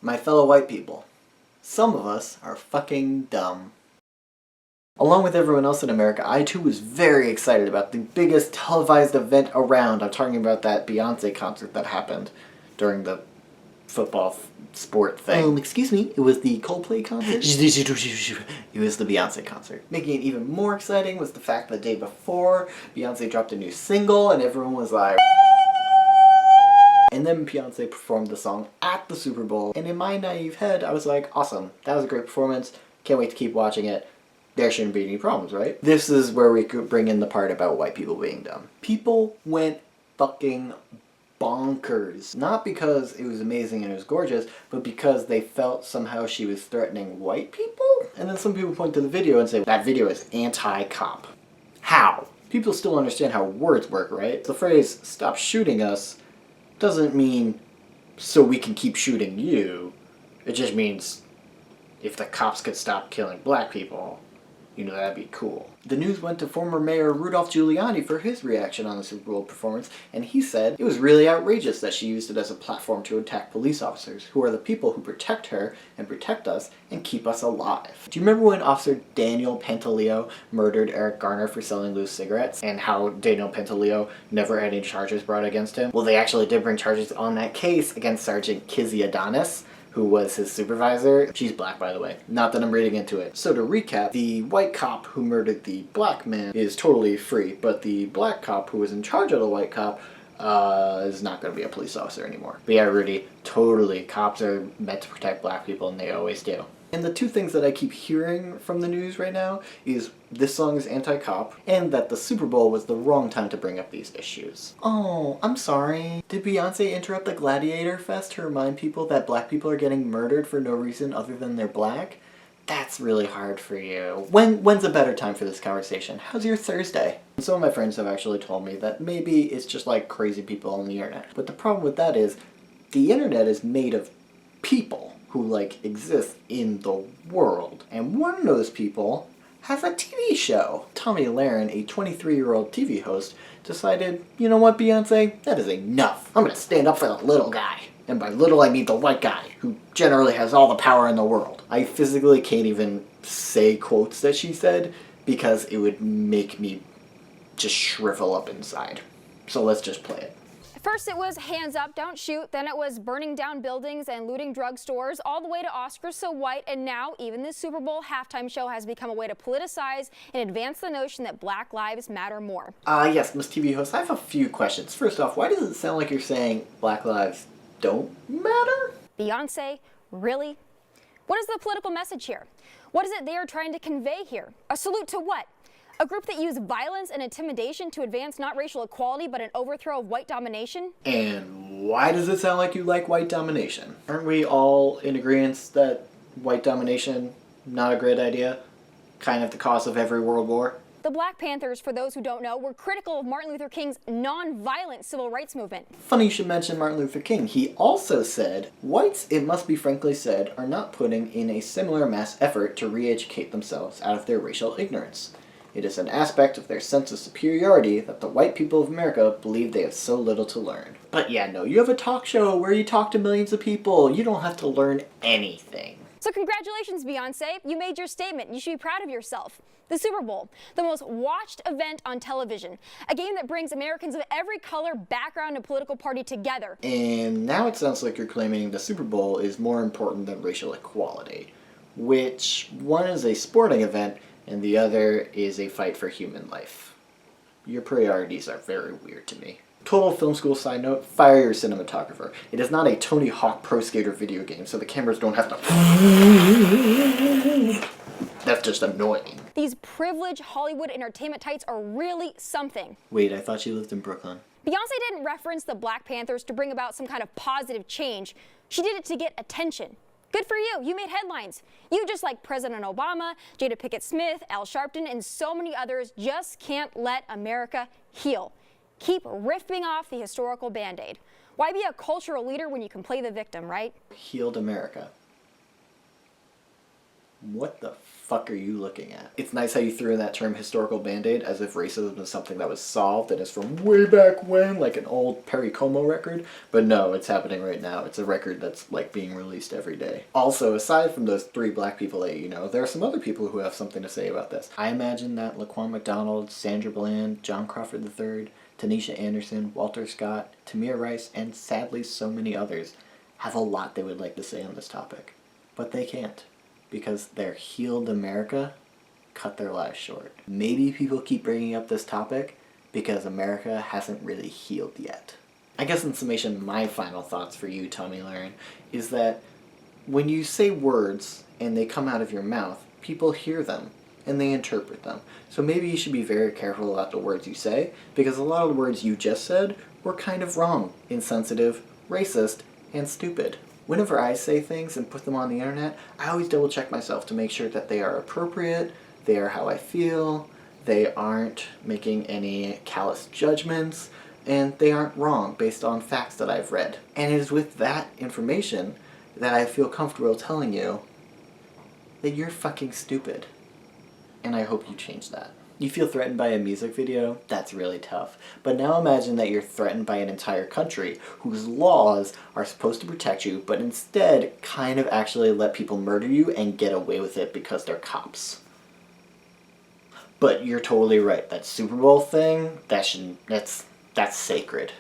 My fellow white people, some of us are fucking dumb. Along with everyone else in America, I too was very excited about the biggest televised event around. I'm talking about that Beyonce concert that happened during the football sport thing. Excuse me, it was the Coldplay concert? It was the Beyonce concert. Making it even more exciting was the fact that the day before, Beyonce dropped a new single and everyone was like... And then Beyonce performed the song at the Super Bowl, and in my naive head, I was like, awesome, that was a great performance, can't wait to keep watching it. There shouldn't be any problems, right? This is where we could bring in the part about white people being dumb. People went fucking bonkers. Not because it was amazing and it was gorgeous, but because they felt somehow she was threatening white people? And then some people point to the video and say, that video is anti-cop. How? People still understand how words work, right? The phrase, stop shooting us, doesn't mean so we can keep shooting you. It just means if the cops could stop killing black people, you know, that'd be cool. The news went to former Mayor Rudolph Giuliani for his reaction on the Super Bowl performance, and he said it was really outrageous that she used it as a platform to attack police officers, who are the people who protect her and protect us and keep us alive. Do you remember when Officer Daniel Pantaleo murdered Eric Garner for selling loose cigarettes, and how Daniel Pantaleo never had any charges brought against him? Well, they actually did bring charges on that case against Sergeant Kizzy Adonis, who was his supervisor. She's black, by the way. Not that I'm reading into it. So to recap, the white cop who murdered the black man is totally free, but the black cop who was in charge of the white cop is not going to be a police officer anymore. But yeah, Rudy, totally. Cops are meant to protect black people, and they always do. And the two things that I keep hearing from the news right now is this song is anti-cop, and that the Super Bowl was the wrong time to bring up these issues. Oh, I'm sorry. Did Beyonce interrupt the Gladiator Fest to remind people that black people are getting murdered for no reason other than they're black? That's really hard for you. When's a better time for this conversation? How's your Thursday? Some of my friends have actually told me that maybe it's just like crazy people on the internet. But the problem with that is the internet is made of people who like exist in the world. And one of those people has a TV show. Tomi Lahren, a 23-year-old TV host, decided, you know what, Beyonce, that is enough. I'm gonna stand up for the little guy. And by little I mean the white guy, who generally has all the power in the world. I physically can't even say quotes that she said because it would make me just shrivel up inside. So let's just play it. First it was hands up, don't shoot, then it was burning down buildings and looting drugstores, all the way to Oscars So White, and now even this Super Bowl halftime show has become a way to politicize and advance the notion that Black lives matter more. Yes, Miss TV host, I have a few questions. First off, why does it sound like you're saying Black lives don't matter? Beyonce, really? What is the political message here? What is it they are trying to convey here? A salute to what? A group that used violence and intimidation to advance not racial equality, but an overthrow of white domination? And why does it sound like you like white domination? Aren't we all in agreement that white domination, not a great idea? Kind of the cause of every world war? The Black Panthers, for those who don't know, were critical of Martin Luther King's non-violent civil rights movement. Funny you should mention Martin Luther King. He also said, whites, it must be frankly said, are not putting in a similar mass effort to re-educate themselves out of their racial ignorance. It is an aspect of their sense of superiority that the white people of America believe they have so little to learn. But yeah, no, you have a talk show where you talk to millions of people. You don't have to learn anything. So congratulations, Beyonce. You made your statement. You should be proud of yourself. The Super Bowl, the most watched event on television. A game that brings Americans of every color, background, and political party together. And now it sounds like you're claiming the Super Bowl is more important than racial equality. Which, one is a sporting event, and the other is a fight for human life. Your priorities are very weird to me. Total film school side note, fire your cinematographer. It is not a Tony Hawk Pro Skater video game, so the cameras don't have to... That's just annoying. These privileged Hollywood entertainment types are really something. Wait, I thought you lived in Brooklyn. Beyonce didn't reference the Black Panthers to bring about some kind of positive change. She did it to get attention. Good for you. You made headlines. You, just like President Obama, Jada Pinkett Smith, Al Sharpton, and so many others, just can't let America heal. Keep ripping off the historical Band-Aid. Why be a cultural leader when you can play the victim, right? Healed America. what the fuck are you looking at? It's nice how you threw in that term historical band-aid as if racism is something that was solved and is from way back when, like an old Perry Como record. But no, it's happening right now. It's a record that's like being released every day. Also, aside from those 3 black people that you know, there are some other people who have something to say about this. I imagine that Laquan McDonald, Sandra Bland, John Crawford III, Tanisha Anderson, Walter Scott, Tamir Rice, and sadly so many others have a lot they would like to say on this topic. But they can't. Because their healed America cut their lives short. Maybe people keep bringing up this topic because America hasn't really healed yet. I guess in summation, my final thoughts for you, Tomi Lahren, is that when you say words and they come out of your mouth, people hear them and they interpret them. So maybe you should be very careful about the words you say, because a lot of the words you just said were kind of wrong, insensitive, racist, and stupid. Whenever I say things and put them on the internet, I always double check myself to make sure that they are appropriate, they are how I feel, they aren't making any callous judgments, and they aren't wrong based on facts that I've read. And it is with that information that I feel comfortable telling you that you're fucking stupid. And I hope you change that. You feel threatened by a music video? That's really tough. But now imagine that you're threatened by an entire country whose laws are supposed to protect you, but instead kind of actually let people murder you and get away with it because they're cops. But you're totally right. That Super Bowl thing, that's sacred.